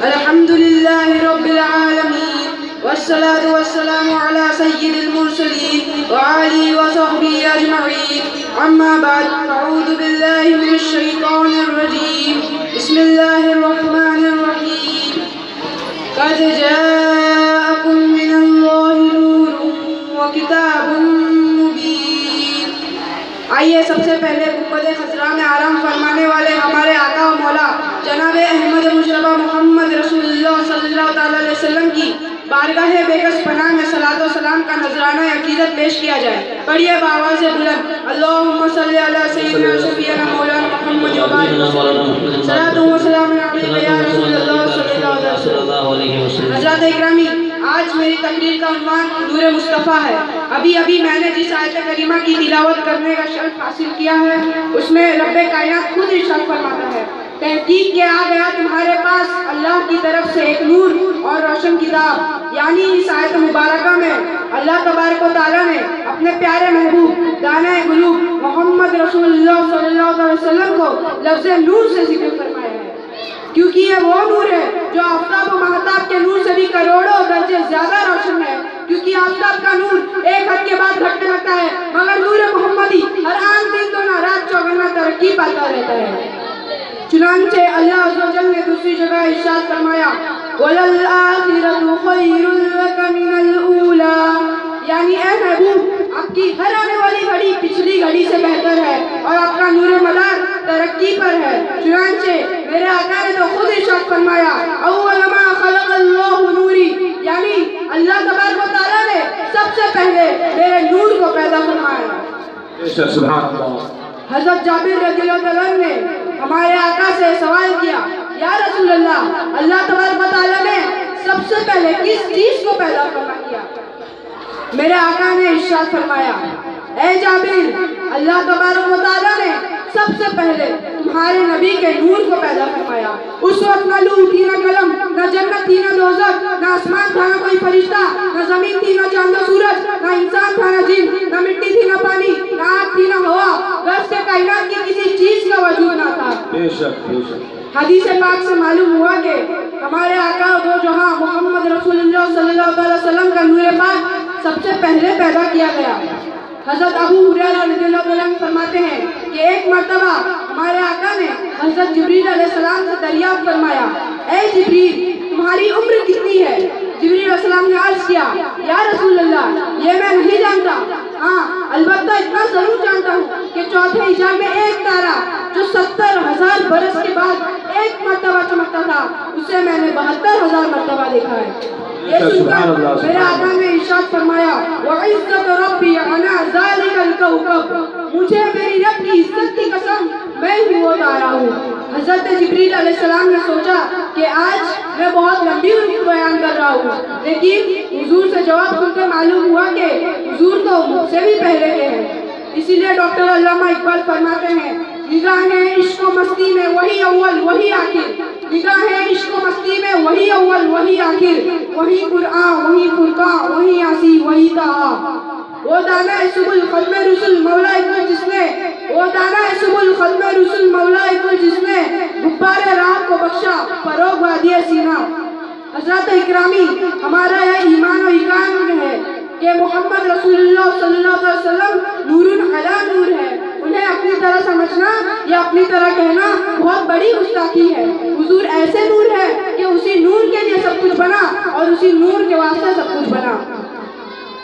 الحمد لله رب العالمين والصلاة والسلام على سيد المرسلين وآله وصحبه أجمعين. أما بعد، أعوذ بالله من الشيطان الرجيم. بسم الله الرحمن الرحيم. قد جاءكم من الله نور وكتاب مبين. آئیے سب سے پہلے گنبد خضرا میں آرام فرمانے والے ہمارے آقا و مولا جناب احمد مشربہ محمد رسول اللہ صلی اللہ تعالی علیہ وسلم کی بارگاہ بیکس پناہ میں صلاۃ و سلام کا نذرانہ عقیدت پیش کیا جائے. پڑھیے بآواز بلند. اللہم صلی علی سیدنا شفیعنا مولانا محمد وبارک صلاۃ و سلام علیہ یا رسول اللہ صلی اللہ علیہ وسلم. حضرات اکرامی، آج میری تقریر کا عنوان نور مصطفیٰ ہے. ابھی میں نے جس آیت کریمہ کی تلاوت کرنے کا شرف حاصل کیا ہے اس میں رب کائنات خود ارشاد فرماتا ہے، تحقیق کے آ گیا تمہارے پاس اللہ کی طرف سے ایک نور اور روشن کتاب. یعنی اس آیت مبارکہ میں اللہ تبارک و تعالیٰ نے اپنے پیارے محبوب دانہ قلوب محمد رسول اللہ صلی اللہ علیہ وسلم کو لفظ نور سے ذکر فرمایا ہے، کیونکہ یہ وہ نور ہے جو آفتاب و مہتاب کے نور سے بھی کروڑوں درجے زیادہ روشن ہے. کیونکہ آفتاب کا نور ایک حد کے بعد گھٹنے لگتا ہے، مگر نور محمدی ہر آن دن دونا رات چوگنا ترقی پاتا رہتا ہے. چنانچہ اللہ عز و جل نے دوسری جگہ ارشاد فرمایا وَلَلْآخِرَةُ خَيْرٌ لَكَ مِنَ الْأُولَى. یعنی اے محبوب، آپ کی ہر آنے والی گھڑی پچھلی گھڑی سے بہتر ہے اور آپ کا نور مدار ترقی پر ہے. چنانچہ میرے آقا نے تو خود ارشاد فرمایا اول ما خلق اللہ نوری، یعنی اللہ تبارک و تعالیٰ نے سب سے پہلے میرے نور کو پیدا فرمایا. سبحان اللہ. حضرت جابر رضی اللہ عنہ نے ہمارے آقا سے سوال کیا، یا رسول اللہ، اللہ تبارک و تعالیٰ نے سب سے پہلے کس چیز کو پیدا فرمایا؟ میرے آقا نے ارشاد فرمایا، اے جابر، اللہ تبارک و تعالیٰ نے سب سے پہلے تمہارے نبی کے نور کو پیدا فرمایا. اس وقت نہ لوح تھی، نہ قلم، نہ جنت تھی، نہ دوزخ، نہ آسمان تھا، نہ کوئی فرشتہ، نہ زمین تھی، نہ چاند و سورج، نہ انسان تھا، نہ جن، نہ مٹی تھی، نہ پانی، نہ آگ تھی، نہ ہوا. غرض سے کائنات کی کسی چیز کا وجود نہ تھا. بے شک بے شک. حدیث پاک سے معلوم ہوا کہ ہمارے آقا دو جہاں محمد رسول اللہ صلی اللہ علیہ وسلم کا نور پاک سب سے پہلے پیدا کیا گیا. حضرت ابو ہریرہ رضی اللہ عنہ فرماتے ہیں کہ ایک مرتبہ ہمارے آقا نے حضرت جبریل علیہ السلام سے دریافت فرمایا، اے جبریل، تمہاری عمر کتنی ہے؟ جبریل علیہ السلام نے عرض کیا، یا رسول اللہ، یہ میں نہیں جانتا، ہاں البتہ اتنا ضرور جانتا ہوں کہ چوتھے حجاب میں ایک تارا جو 70,000 برس کے بعد ایک مرتبہ چمکتا تھا اسے میں نے 72,000 مرتبہ دیکھا ہے. یہ سن کر میرے آقا نے ارشاد فرمایا وَعِزَّةُ رَبِّي عَنَا ذَلِكَ الْكَوْكَبِ، مجھے میری رب کی عزت کی قسم میں ہی وہ تارا ہوں. حضرت جبریل علیہ السلام نے سوچا کہ آج میں بہت لمبی بیان کر رہا ہوں، لیکن حضور سے جواب سن کر معلوم ہوا کہ حضور تو مجھ سے بھی پہلے کے ہیں. اسی لیے ڈاکٹر علامہ اقبال فرماتے ہیں، نگاہیں عشق و مستی میں وہی اول وہی آخر، نگاہیں عشق و مستی میں وہی اول وہی آخر، وہی قرآن وہی فرقان وہی یاسین وہی طٰہٰ. وہ دانہ سبل ختم رسل مولا کل جس نے، وہ دانہ سبل ختم رسل مولا کل جس نے غبار راہ کو بخشا فروغ وادی سینہ. حضرات اکرامی، ہمارا یہ ایمان و ایقان ہے کہ محمد رسول اللہ صلی اللہ علیہ وسلم نور علی نور ہے. انہیں اپنی طرح سمجھنا یا اپنی طرح کہنا بہت بڑی گستاخی ہے. حضور ایسے نور ہے کہ اسی نور کے لیے سب کچھ بنا اور اسی نور کے واسطے سب کچھ بنا.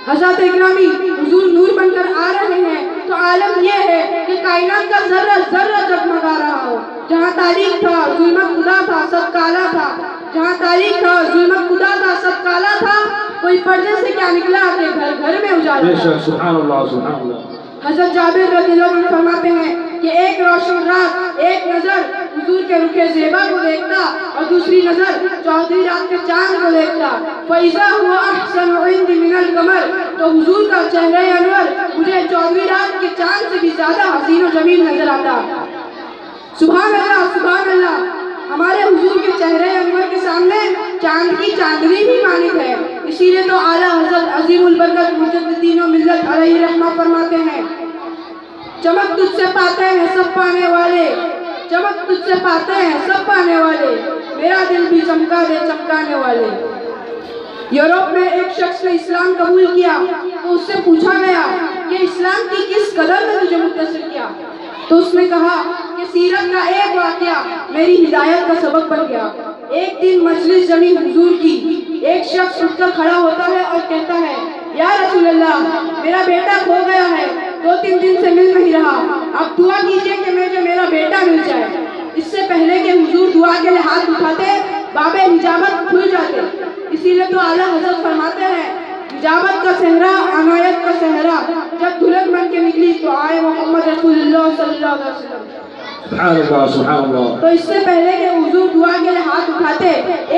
حضرات اکرامی، حضور نور بن کر آ رہے ہیں تو عالم یہ ہے کہ کائنات کا ذرہ ذرہ جگمگا رہا ہو. جہاں تاریخ تھا ظلمت خدا تھا سب کالا تھا، جہاں تاریخ تھا ظلمت خدا تھا سب کالا تھا، کوئی پردے سے کیا نکلا کہ گھر گھر میں اجالا تھا. سبحان اللہ سبحان اللہ. حضرت جابر رضی اللہ عنہ فرماتے ہیں کہ ایک روشن رات ایک نظر حضور کے رخ زیبا کو دیکھتا اور دوسری نظر چودھری رات کے چاند کو دیکھتا. فَإِذَا هُوَ أَحْسَنُ عِنْدِي مِنَ الْقَمَرِ، تو حضور کا چہرہ انور مجھے چودھری رات کے چاند سے بھی زیادہ حسین و جمیل نظر آتا. سبحان اللہ سبحان اللہ. ہمارے حضور کے چہرے انور کے سامنے چاند کی چاندنی بھی مانند ہے. اسی لیے تو اعلیٰ حضرت عظیم البرکت مجددین و ملت علیہ رحمہ فرماتے ہیں، چمک تجھ سے پاتے ہیں سب پانے والے، چمک تجھ سے پاتے ہیں سب پانے والے. मेरा दिल भी चमका दे चमकाने वाले। यूरोप में एक शख्स ने इस्लाम कबूल किया तो उससे पूछा गया कि इस्लाम की किस कदर ने तुझे मुतासिर किया, तो उसने कहा कि सीरत का एक वाक़या मेरी हिदायत का सबक बन गया। एक दिन मजलिस जमी हुजूर की, एक शख्स उठकर खड़ा होता है और कहता है, या रसूल अल्लाह, मेरा बेटा खो गया है, 2-3 दिन से मिल नहीं रहा, आप दुआ कीजिए कि मुझे मेरा बेटा मिल जाए। इससे पहले कि हुजूर दुआ के लिए हाथ उठाते, बाबे हिजाबत खुल जाते। इसीलिए तो आला हज़रत फरमाते हैं, हिजाबत का सहरा, अनायत का सहरा, जब दुल्हन बन के निकली तो आए मोहम्मद रसूलुल्लाह सल्लल्लाहु अलैहि वसल्लम। सुभान अल्लाह, सुभान अल्लाह। तो इससे पहले कि हुजूर दुआ के लिए हाथ उठाते,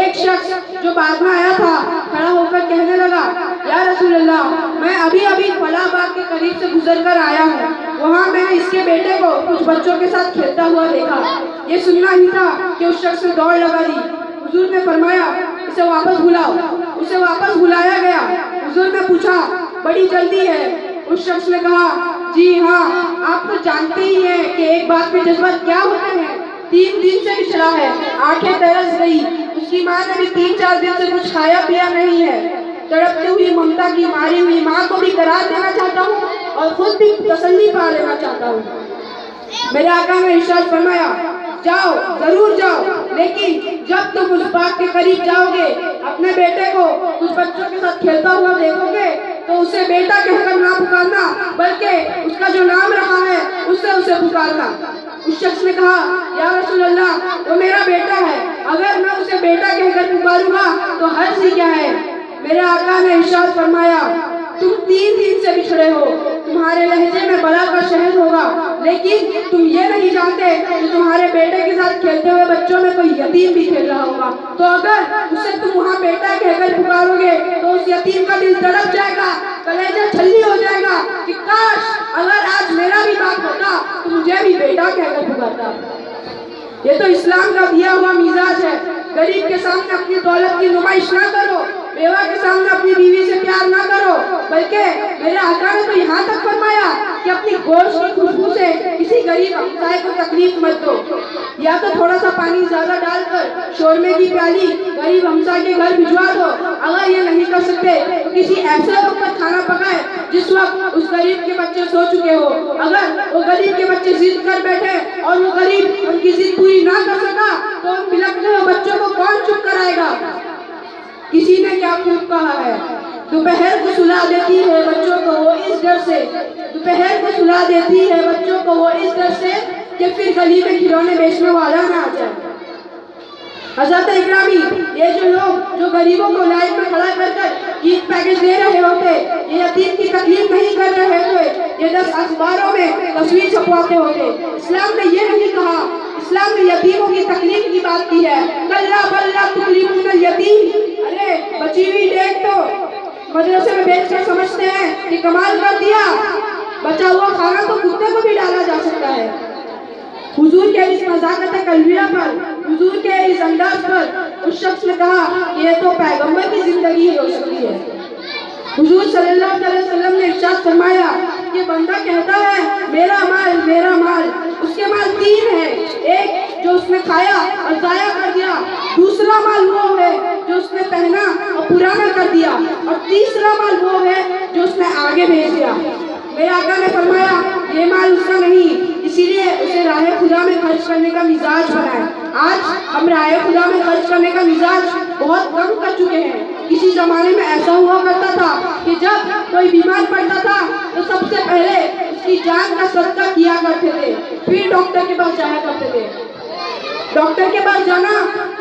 एक शख्स जो बाद में आया था खड़ा होकर कहने लगा, या रसूल अल्लाह, मैं अभी अभी फलां बाग के करीब से गुजर कर आया हूँ, वहाँ मैंने इसके बेटे को कुछ बच्चों के साथ खेलता हुआ देखा। ये सुनना ही था कि उस शख्स ने दौड़ लगा दी। हुजूर ने फरमाया, इसे वापस बुलाओ। उसे वापस बुलाया गया। हुजूर ने पूछा, बड़ी जल्दी है? उस शख्स ने कहा, जी हाँ, आप तो जानते ही हैं कि एक बात पे जज्बात क्या होते हैं। 3 दिन से बिछड़ा है, आंखें तरस गई, उसकी माँ ने भी 3-4 दिन से कुछ खाया पिया नहीं है। तड़पती हुई ममता की मारी हुई माँ को भी करार देना चाहता हूँ और खुद भी तसल्ली पा लेना चाहता हूँ। मेरे आका ने इरशाद फरमाया, जाओ, जरूर जाओ, लेकिन जब तुम उस बाग के करीब जाओगे, अपने बेटे को कुछ बच्चों के साथ खेलता हुआ देखोगे, तो उसे बेटा कहकर ना पुकारना, बल्कि उसका जो नाम रहा है उससे उसे पुकारना। उस शख्स ने कहा, या रसूल अल्लाह, वो मेरा बेटा है, अगर मैं उसे बेटा कहकर पुकारूंगा तो हर्ज ही क्या है। मेरे आका ने इरशाद फरमाया, तुम 3 दिन से बिछड़े हो, तुम्हारे लहजे में बला का शहद होगा, लेकिन तुम ये नहीं जानते कि तुम्हारे बेटे के साथ खेलते हुए बच्चों में कोई यतीम भी खेल रहा होगा। तो अगर उसे तुम वहाँ बेटा कहकर पुकारोगे तो उस यतीम का दिल तड़प जाएगा, कलेजा छल्ली हो जाएगा कि काश अगर आज मेरा भी बाप होता तो मुझे भी बेटा कहकर पुकारता। ये तो इस्लाम का दिया हुआ मिजाज है। गरीब के सामने अपनी दौलत की नुमाइश ना करो, बेवा के सामने अपनी बीवी से प्यार ना करो, बल्कि मेरे आका ने तो यहाँ तक फरमाया कि अपनी गोश्त की खुशबू से किसी गरीब हमसाए को तकलीफ मत दो। या तो थोड़ा सा पानी ज्यादा डालकर शोरमे की प्याली गरीब हमसाए के घर भिजवा दो। अगर ये नहीं कर सकते तो किसी ऐसे वक्त पर खाना पकाए जिस वक्त उस गरीब के बच्चे सो चुके हो। अगर वो गरीब के बच्चे जिद कर बैठे और वो गरीब उनकी जिद पूरी ना कर सका तो उन बिलखते हुए बच्चों को कौन चुप कराएगा। किसी ने क्या खूब कहा है, दोपहर को सुला देती है बच्चों को वो इस डर से, दोपहर को सुला देती है बच्चों को वो इस डर से कि फिर गली में खिलौने बेचने वाला ना आ जाए। हज़रत इकरामी, ये जो लोग जो गरीबों को लाइन में खड़ा कर ईद पैकेज दे रहे होते, ये यतीम की तकलीफ नहीं कर रहे होते, ये 10 अखबारों में तस्वीर छपवाते होते। इस्लाम ने ये नहीं कहा, इस्लाम ने यतीमों की तकलीफ की बात की है। कल्ला बल्ला तुकरीमुनल यतीम, अरे बची हुई डेट तो मदरसे में बेचकर समझते हैं कि कमाल कर दिया, बचा हुआ खाना तो कुत्ते को भी डाला जा सकता है। हुजूर के इस नज़ाकत कल्बिया पर, हुजूर के इस अंदाज पर उस शख्स ने कहा कि ये तो पैगंबर की जिंदगी हो सकती है। हुजूर सल्लल्लाहु अलैहि वसल्लम ने इरशाद फरमाया कि बंदा कहता है मेरा माल मेरा माल, उसके माल 3 है। एक जो उसने खाया और जाया कर दिया, दूसरा माल वो है जो उसने पहना और पुराना कर दिया, और तीसरा माल वो है जो उसने आगे भेज दिया। मेरे आका ने फरमाया ये माल उसका नहीं, इसीलिए उसे राह खुदा में खर्च करने का मिजाज बनाए। आज हम राह खुदा में खर्च करने का मिजाज बहुत कम कर चुके हैं। किसी जमाने में ऐसा हुआ करता था कि जब कोई बीमार पड़ता था तो सबसे पहले उसकी जान का सदका किया करते थे, फिर डॉक्टर के पास जाया करते थे। डॉक्टर के पास जाना,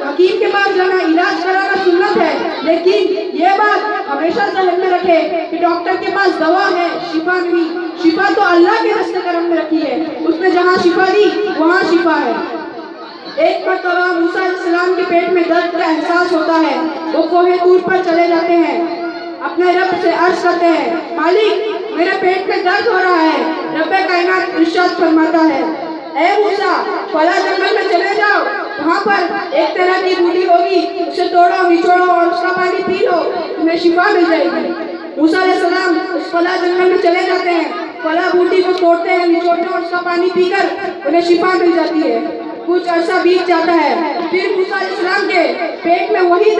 हकीम के पास जाना, इलाज कराना सुन्नत है, लेकिन ये बात हमेशा ज़हन में रखे कि डॉक्टर के पास दवा है, शिफा नहीं। शिफा तो अल्लाह के रस्ते करम में रखी है, उसने जहाँ शिफा दी वहाँ शिफा है। एक मरतबा मूसा अलैहिस्सलाम के पेट में दर्द का एहसास होता है, वो कोहे तूर पर चले जाते हैं, अपने रब से अर्ज करते हैं, मालिक मेरे पेट में दर्द हो रहा है। रब्बे कायनात इरशाद फरमाता है, ऐ मूसा फला जंगल में चले जाओ, वहाँ पर एक तरह की बूटी होगी, उसे तोड़ो निचोड़ो और उसका पानी पी लो, तुम्हें शिफा मिल जाएगी। मूसा अलैहिस्सलाम उस फला जंगल में चले जाते हैं, फला बूटी को तोड़ते हैं, निचोड़ते हैं और उसका पानी पीकर उन्हें शिफा मिल जाती है। कुछ अर्सा बीत जाता है, फिर मूसा अलैहिस्सलाम के पेट में वही